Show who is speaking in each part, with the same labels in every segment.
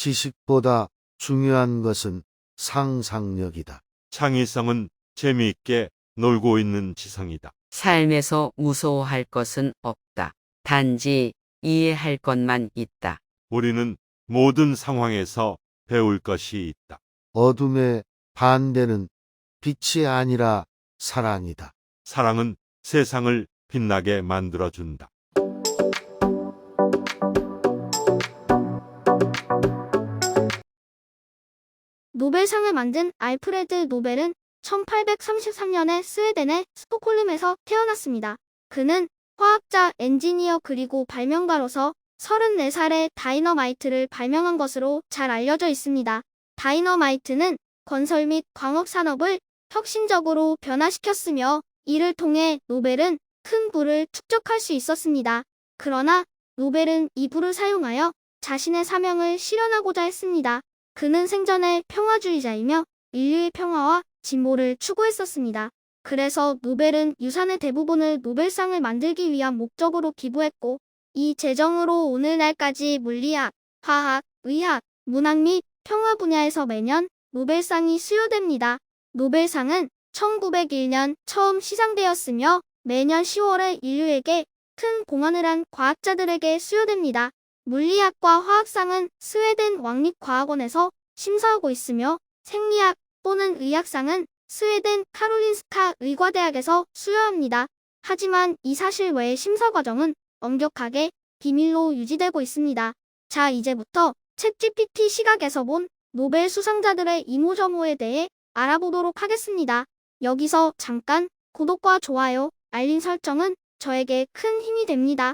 Speaker 1: 지식보다 중요한 것은 상상력이다.
Speaker 2: 창의성은 재미있게 놀고 있는 지성이다.
Speaker 3: 삶에서 무서워할 것은 없다. 단지 이해할 것만 있다.
Speaker 2: 우리는 모든 상황에서 배울 것이 있다.
Speaker 1: 어둠의 반대는 빛이 아니라 사랑이다.
Speaker 2: 사랑은 세상을 빛나게 만들어준다.
Speaker 4: 노벨상을 만든 알프레드 노벨은 1833년에 스웨덴의 스톡홀름에서 태어났습니다. 그는 화학자, 엔지니어 그리고 발명가로서 34살에 다이너마이트를 발명한 것으로 잘 알려져 있습니다. 다이너마이트는 건설 및 광업 산업을 혁신적으로 변화시켰으며 이를 통해 노벨은 큰 부를 축적할 수 있었습니다. 그러나 노벨은 이 부를 사용하여 자신의 사명을 실현하고자 했습니다. 그는 생전에 평화주의자이며 인류의 평화와 진보를 추구했었습니다. 그래서 노벨은 유산의 대부분을 노벨상을 만들기 위한 목적으로 기부했고 이 재정으로 오늘날까지 물리학, 화학, 의학, 문학 및 평화 분야에서 매년 노벨상이 수여됩니다. 노벨상은 1901년 처음 시상되었으며 매년 10월에 인류에게 큰 공헌을 한 과학자들에게 수여됩니다. 물리학과 화학상은 스웨덴 왕립과학원에서 심사하고 있으며 생리학 또는 의학상은 스웨덴 카롤린스카 의과대학에서 수여합니다. 하지만 이 사실 외의 심사 과정은 엄격하게 비밀로 유지되고 있습니다. 자, 이제부터 챗GPT 시각에서 본 노벨 수상자들의 이모저모에 대해 알아보도록 하겠습니다. 여기서 잠깐 구독과 좋아요, 알림 설정은 저에게 큰 힘이 됩니다.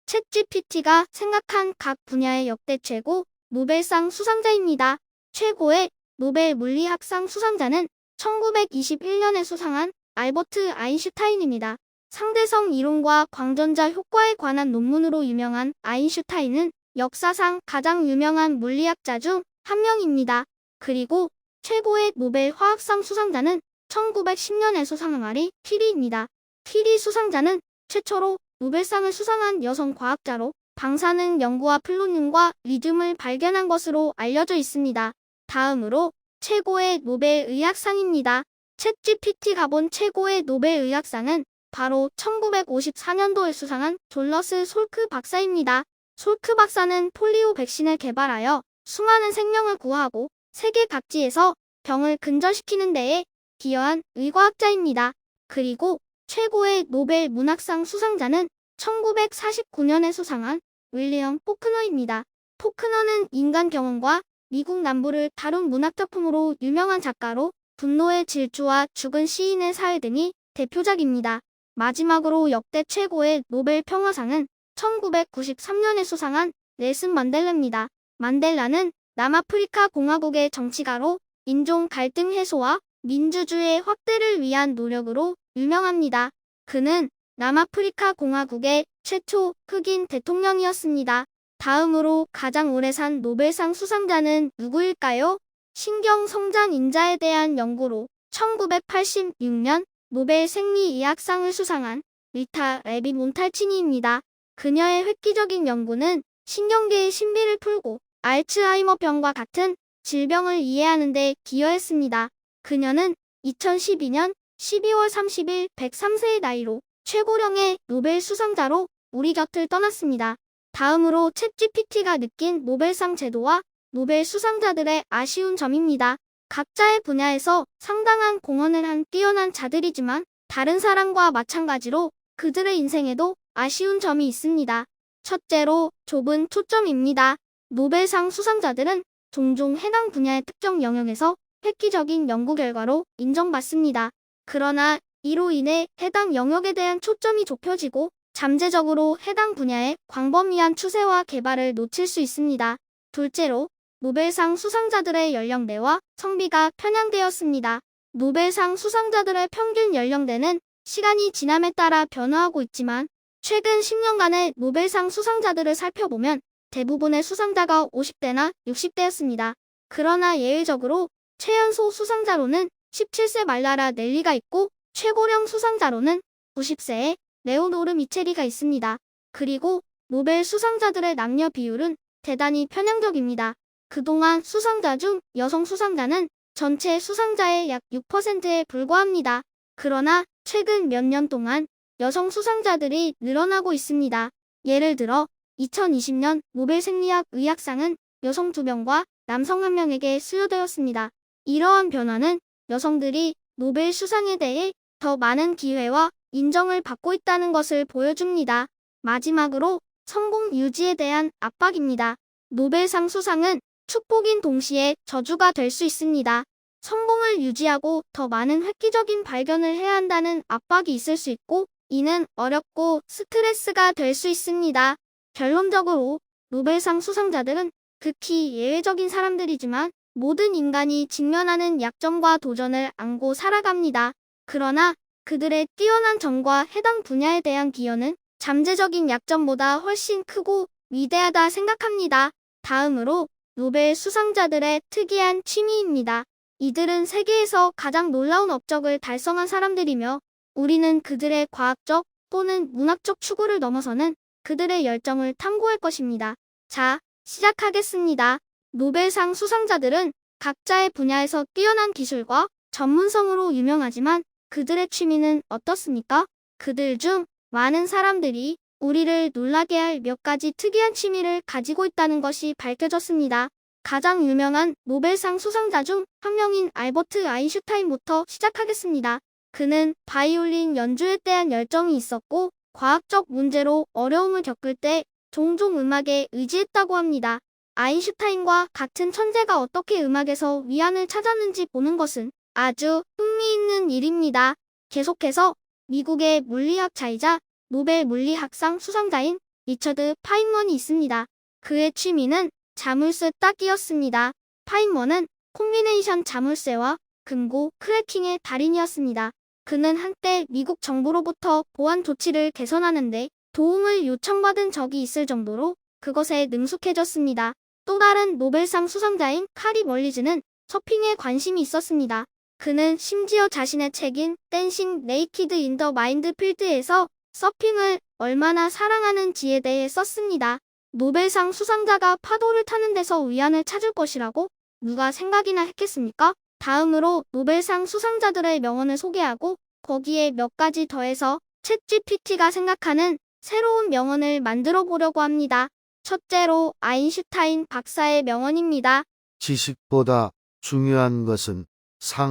Speaker 4: 챗GPT가 생각한 각 분야의 역대 최고 노벨상 수상자입니다. 최고의 노벨 물리학상 수상자는 1921년에 수상한 알버트 아인슈타인입니다. 상대성 이론과 광전자 효과에 관한 논문으로 유명한 아인슈타인은 역사상 가장 유명한 물리학자 중 한 명입니다. 그리고 최고의 노벨 화학상 수상자는 1910년에 수상한 마리 퀴리입니다. 퀴리 수상자는 최초로 노벨상을 수상한 여성 과학자로 방사능 연구와 플루늄과 리튬을 발견한 것으로 알려져 있습니다. 다음으로 최고의 노벨 의학상입니다. 챗GPT가 본 최고의 노벨 의학상은 바로 1954년도에 수상한 졸러스 솔크 박사입니다. 솔크 박사는 폴리오 백신을 개발하여 수많은 생명을 구하고 세계 각지에서 병을 근절시키는 데에 기여한 의과학자입니다. 그리고 최고의 노벨 문학상 수상자는 1949년에 수상한 윌리엄 포크너입니다. 포크너는 인간 경험과 미국 남부를 다룬 문학작품으로 유명한 작가로 분노의 질주와 죽은 시인의 사회 등이 대표작입니다. 마지막으로 역대 최고의 노벨 평화상은 1993년에 수상한 넬슨 만델라입니다. 만델라는 남아프리카 공화국의 정치가로 인종 갈등 해소와 민주주의 확대를 위한 노력으로 유명합니다. 그는 남아프리카 공화국의 최초 흑인 대통령이었습니다. 다음으로 가장 오래 산 노벨상 수상자는 누구일까요? 신경 성장 인자에 대한 연구로 1986년 노벨 생리의학상을 수상한 리타 레비 몬탈치니입니다. 그녀의 획기적인 연구는 신경계의 신비를 풀고 알츠하이머병과 같은 질병을 이해하는 데 기여했습니다. 그녀는 2012년 12월 30일 103세의 나이로 최고령의 노벨 수상자로 우리 곁을 떠났습니다. 다음으로 챗GPT가 느낀 노벨상 제도와 노벨 수상자들의 아쉬운 점입니다. 각자의 분야에서 상당한 공헌을 한 뛰어난 자들이지만 다른 사람과 마찬가지로 그들의 인생에도 아쉬운 점이 있습니다. 첫째로 좁은 초점입니다. 노벨상 수상자들은 종종 해당 분야의 특정 영역에서 획기적인 연구 결과로 인정받습니다. 그러나 이로 인해 해당 영역에 대한 초점이 좁혀지고 잠재적으로 해당 분야의 광범위한 추세와 개발을 놓칠 수 있습니다. 둘째로 노벨상 수상자들의 연령대와 성비가 편향되었습니다. 노벨상 수상자들의 평균 연령대는 시간이 지남에 따라 변화하고 있지만 최근 10년간의 노벨상 수상자들을 살펴보면 대부분의 수상자가 50대나 60대였습니다. 그러나 예외적으로 최연소 수상자로는 17세 말라라 넬리가 있고 최고령 수상자로는 90세의 레오노르 미체리가 있습니다. 그리고 노벨 수상자들의 남녀 비율은 대단히 편향적입니다. 그동안 수상자 중 여성 수상자는 전체 수상자의 약 6%에 불과합니다. 그러나 최근 몇 년 동안 여성 수상자들이 늘어나고 있습니다. 예를 들어 2020년 노벨 생리학 의학상은 여성 2명과 남성 1명에게 수여되었습니다. 이러한 변화는 여성들이 노벨 수상에 대해 더 많은 기회와 인정을 받고 있다는 것을 보여줍니다. 마지막으로 성공 유지에 대한 압박입니다. 노벨상 수상은 축복인 동시에 저주가 될 수 있습니다. 성공을 유지하고 더 많은 획기적인 발견을 해야 한다는 압박이 있을 수 있고, 이는 어렵고 스트레스가 될 수 있습니다. 결론적으로 노벨상 수상자들은 극히 예외적인 사람들이지만 모든 인간이 직면하는 약점과 도전을 안고 살아갑니다. 그러나 그들의 뛰어난 점과 해당 분야에 대한 기여는 잠재적인 약점보다 훨씬 크고 위대하다 생각합니다. 다음으로 노벨 수상자들의 특이한 취미입니다. 이들은 세계에서 가장 놀라운 업적을 달성한 사람들이며 우리는 그들의 과학적 또는 문학적 추구를 넘어서는 그들의 열정을 탐구할 것입니다. 자, 시작하겠습니다. 노벨상 수상자들은 각자의 분야에서 뛰어난 기술과 전문성으로 유명하지만 그들의 취미는 어떻습니까? 그들 중 많은 사람들이 우리를 놀라게 할 몇 가지 특이한 취미를 가지고 있다는 것이 밝혀졌습니다. 가장 유명한 노벨상 수상자 중 한 명인 알버트 아인슈타인부터 시작하겠습니다. 그는 바이올린 연주에 대한 열정이 있었고 과학적 문제로 어려움을 겪을 때 종종 음악에 의지했다고 합니다. 아인슈타인과 같은 천재가 어떻게 음악에서 위안을 찾았는지 보는 것은 아주 흥미있는 일입니다. 계속해서 미국의 물리학자이자 노벨 물리학상 수상자인 리처드 파인먼이 있습니다. 그의 취미는 자물쇠 따기였습니다. 파인먼은 콤비네이션 자물쇠와 금고 크래킹의 달인이었습니다. 그는 한때 미국 정부로부터 보안 조치를 개선하는데 도움을 요청받은 적이 있을 정도로 그것에 능숙해졌습니다. 또 다른 노벨상 수상자인 카리 멀리즈는 서핑에 관심이 있었습니다. 그는 심지어 자신의 책인 댄싱 네이키드 인 더 마인드 필드에서 서핑을 얼마나 사랑하는지에 대해 썼습니다. 노벨상 수상자가 파도를 타는 데서 위안을 찾을 것이라고 누가 생각이나 했겠습니까? 다음으로 노벨상 수상자들의 명언을 소개하고 거기에 몇 가지 더해서 챗GPT가 생각하는 새로운 명언을 만들어 보려고 합니다. 첫째로 아인슈타인 박사의 명언입니다.
Speaker 1: 지식보다 중요한 것은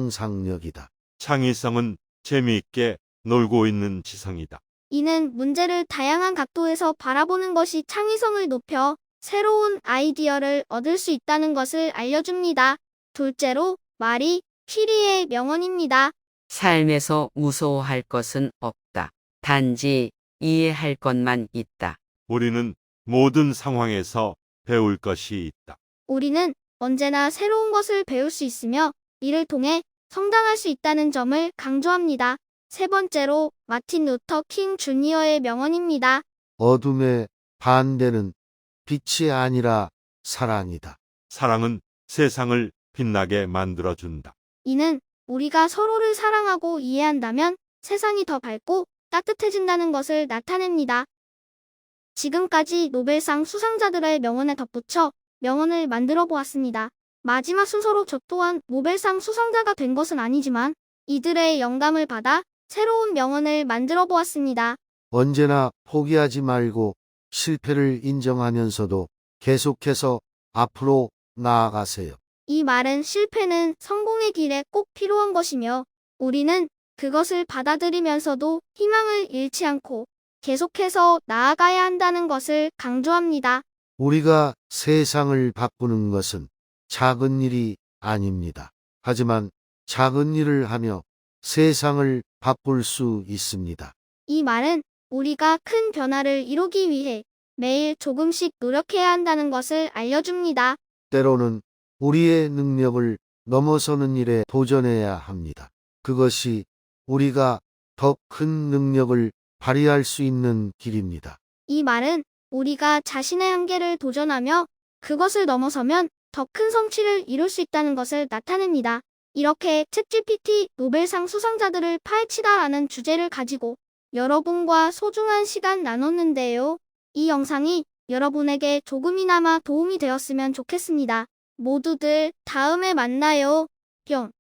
Speaker 1: 상상력이다.
Speaker 2: 창의성은 재미있게 놀고 있는 지성이다.
Speaker 4: 이는 문제를 다양한 각도에서 바라보는 것이 창의성을 높여 새로운 아이디어를 얻을 수 있다는 것을 알려줍니다. 둘째로 마리 퀴리의 명언입니다.
Speaker 3: 삶에서 무서워할 것은 없다. 단지 이해할 것만 있다.
Speaker 2: 우리는 모든 상황에서 배울 것이 있다.
Speaker 4: 우리는 언제나 새로운 것을 배울 수 있으며 이를 통해 성장할 수 있다는 점을 강조합니다. 세 번째로 마틴 루터 킹 주니어의 명언입니다.
Speaker 1: 어둠의 반대는 빛이 아니라 사랑이다.
Speaker 2: 사랑은 세상을 빛나게 만들어준다.
Speaker 4: 이는 우리가 서로를 사랑하고 이해한다면 세상이 더 밝고 따뜻해진다는 것을 나타냅니다. 지금까지 노벨상 수상자들의 명언에 덧붙여 명언을 만들어 보았습니다. 마지막 순서로 저 또한 노벨상 수상자가 된 것은 아니지만 이들의 영감을 받아 새로운 명언을 만들어 보았습니다.
Speaker 1: 언제나 포기하지 말고 실패를 인정하면서도 계속해서 앞으로 나아가세요.
Speaker 4: 이 말은 실패는 성공의 길에 꼭 필요한 것이며 우리는 그것을 받아들이면서도 희망을 잃지 않고 계속해서 나아가야 한다는 것을 강조합니다.
Speaker 1: 우리가 세상을 바꾸는 것은 작은 일이 아닙니다. 하지만 작은 일을 하며 세상을 바꿀 수 있습니다.
Speaker 4: 이 말은 우리가 큰 변화를 이루기 위해 매일 조금씩 노력해야 한다는 것을 알려줍니다.
Speaker 1: 때로는 우리의 능력을 넘어서는 일에 도전해야 합니다. 그것이 우리가 더 큰 능력을 발휘할 수 있는 길입니다.
Speaker 4: 이 말은 우리가 자신의 한계를 도전하며 그것을 넘어서면 더 큰 성취를 이룰 수 있다는 것을 나타냅니다. 이렇게 챗GPT 노벨상 수상자들을 파헤치다라는 주제를 가지고 여러분과 소중한 시간 나눴는데요. 이 영상이 여러분에게 조금이나마 도움이 되었으면 좋겠습니다. 모두들 다음에 만나요. 뿅.